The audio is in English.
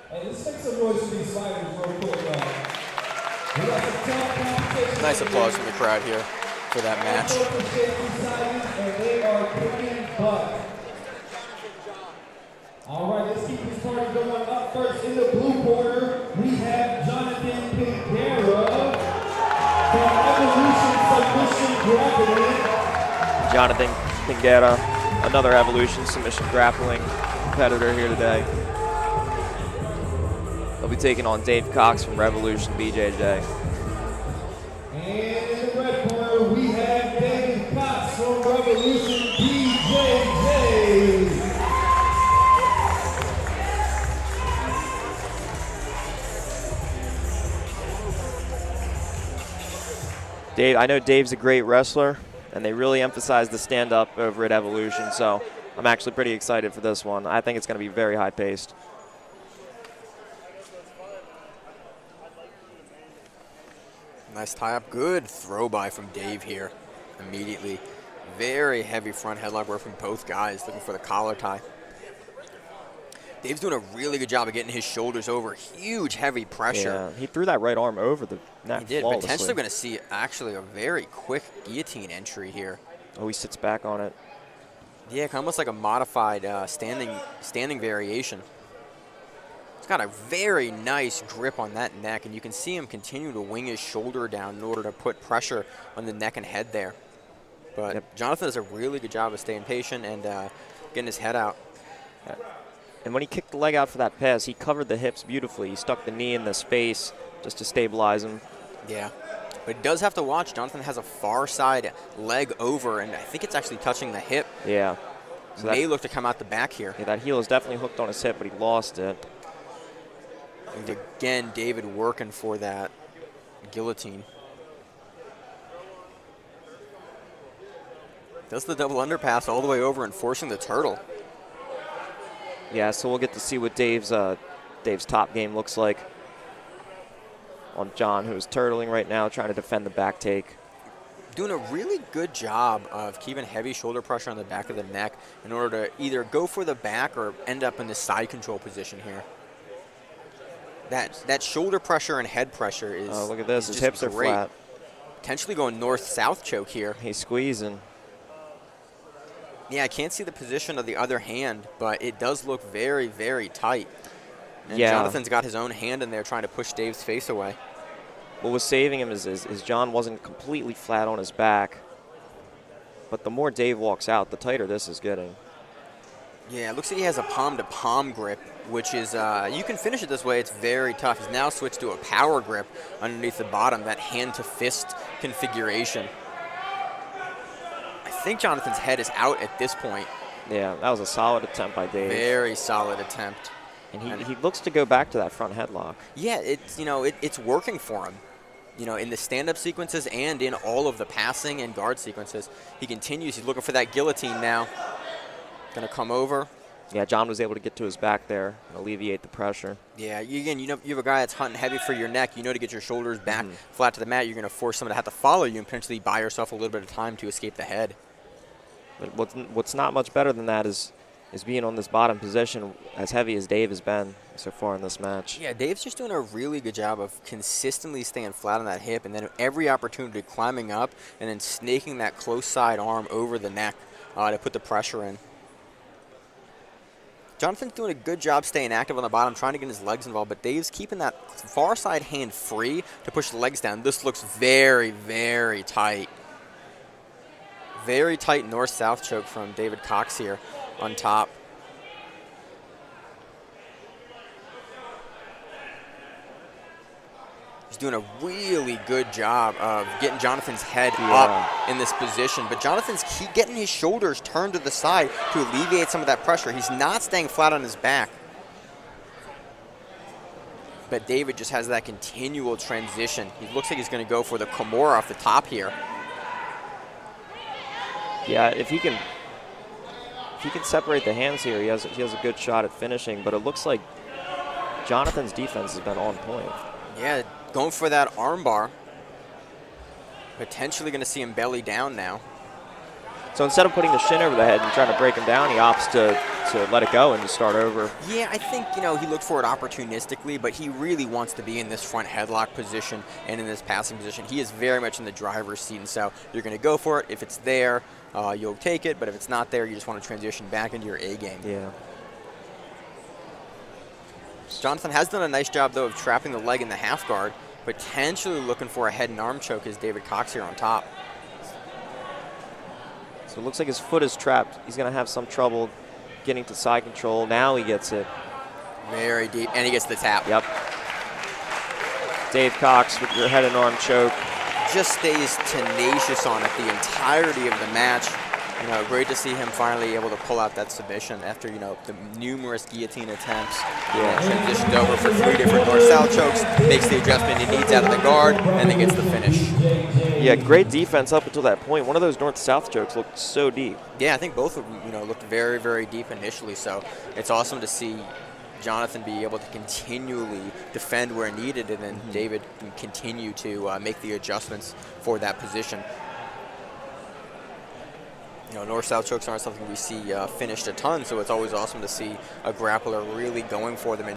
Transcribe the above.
And let's make some noise for these fighters real quick. We got some tough competition. Nice applause from the crowd here for that match. And they are kicking butt. All right, let's keep this party going. Up first in the blue corner, we have Jonathan Pingera from Evolution Submission Grappling. Jonathan Pingera, another Evolution Submission Grappling competitor here today. He'll be taking on Dave Cox from Revolution BJJ. And in the red corner, we have Dave Cox from Revolution BJJ. Dave, I know Dave's a great wrestler, and they really emphasize the stand-up over at Evolution, so I'm actually pretty excited for this one. I think it's going to be very high-paced. Nice tie-up. Good throw-by from Dave here immediately. Very heavy front headlock work from both guys, looking for the collar tie. Dave's doing a really good job of getting his shoulders over. Huge, heavy pressure. Yeah, he threw that right arm over the neck. He did. Flawlessly. Potentially going to see actually a very quick guillotine entry here. Oh, he sits back on it. Yeah, almost like a modified standing variation. He's got a very nice grip on that neck, and you can see him continue to wing his shoulder down in order to put pressure on the neck and head there. But Yep. Jonathan does a really good job of staying patient and getting his head out. And when he kicked the leg out for that pass, he covered the hips beautifully. He stuck the knee in the space just to stabilize him. Yeah. But he does have to watch. Jonathan has a far side leg over, and I think it's actually touching the hip. Yeah. So May look to come out the back here. Yeah, that heel is definitely hooked on his hip, but he lost it. And again, David working for that guillotine. Does the double underpass all the way over and forcing the turtle. Yeah, so we'll get to see what Dave's top game looks like on John, who's turtling right now, trying to defend the back take. Doing a really good job of keeping heavy shoulder pressure on the back of the neck in order to either go for the back or end up in the side control position here. That shoulder pressure and head pressure is Oh, look at this. His just hips are great. flat. Potentially going north-south choke here. He's squeezing. Yeah, I can't see the position of the other hand, but it does look very, very tight. And Yeah. Jonathan's got his own hand in there trying to push Dave's face away. What was saving him is John wasn't completely flat on his back. But the more Dave walks out, the tighter this is getting. Yeah, it looks like he has a palm-to-palm grip, which is, you can finish it this way. It's very tough. He's now switched to a power grip underneath the bottom, that hand-to-fist configuration. I think Jonathan's head is out at this point. Yeah, that was a solid attempt by Dave. Very solid attempt. And he looks to go back to that front headlock. Yeah, it's working for him. In the stand-up sequences and in all of the passing and guard sequences. He continues. He's looking for that guillotine now. Going to come over. Yeah, John was able to get to his back there and alleviate the pressure. Yeah, you have a guy that's hunting heavy for your neck. To get your shoulders back flat to the mat, you're going to force someone to have to follow you and potentially buy yourself a little bit of time to escape the head. But what's not much better than that is being on this bottom position as heavy as Dave has been so far in this match. Yeah, Dave's just doing a really good job of consistently staying flat on that hip and then every opportunity climbing up and then snaking that close side arm over the neck to put the pressure in. Jonathan's doing a good job staying active on the bottom, trying to get his legs involved, but Dave's keeping that far side hand free to push the legs down. This looks very, very tight. Very tight north-south choke from David Cox here on top. He's doing a really good job of getting Jonathan's head up in this position, but Jonathan's getting his shoulders turned to the side to alleviate some of that pressure. He's not staying flat on his back. But David just has that continual transition. He looks like he's going to go for the Kimura off the top here. Yeah, if he can separate the hands here, he has a good shot at finishing, but it looks like Jonathan's defense has been on point. Yeah, going for that armbar. Potentially going to see him belly down now. So instead of putting the shin over the head and trying to break him down, he opts to to let it go and just start over. Yeah, I think, he looked for it opportunistically, but he really wants to be in this front headlock position and in this passing position. He is very much in the driver's seat, and so you're going to go for it. If it's there, you'll take it, but if it's not there, you just want to transition back into your A game. Yeah. Jonathan has done a nice job, though, of trapping the leg in the half guard, potentially looking for a head and arm choke as David Cox here on top. So it looks like his foot is trapped. He's going to have some trouble getting to side control. Now he gets it. Very deep, and he gets the tap. Yep. Dave Cox with your head and arm choke. Just stays tenacious on it the entirety of the match. Great to see him finally able to pull out that submission after, the numerous guillotine attempts. Transitioned over for 3 different north-south chokes, makes the adjustment he needs out of the guard, and then gets the finish. Yeah, great defense up until that point. One of those north-south chokes looked so deep. Yeah, I think both of them, looked very, very deep initially, so it's awesome to see Jonathan be able to continually defend where needed, and then David can continue to make the adjustments for that position. North-south chokes aren't something we see finished a ton, so it's always awesome to see a grappler really going for them.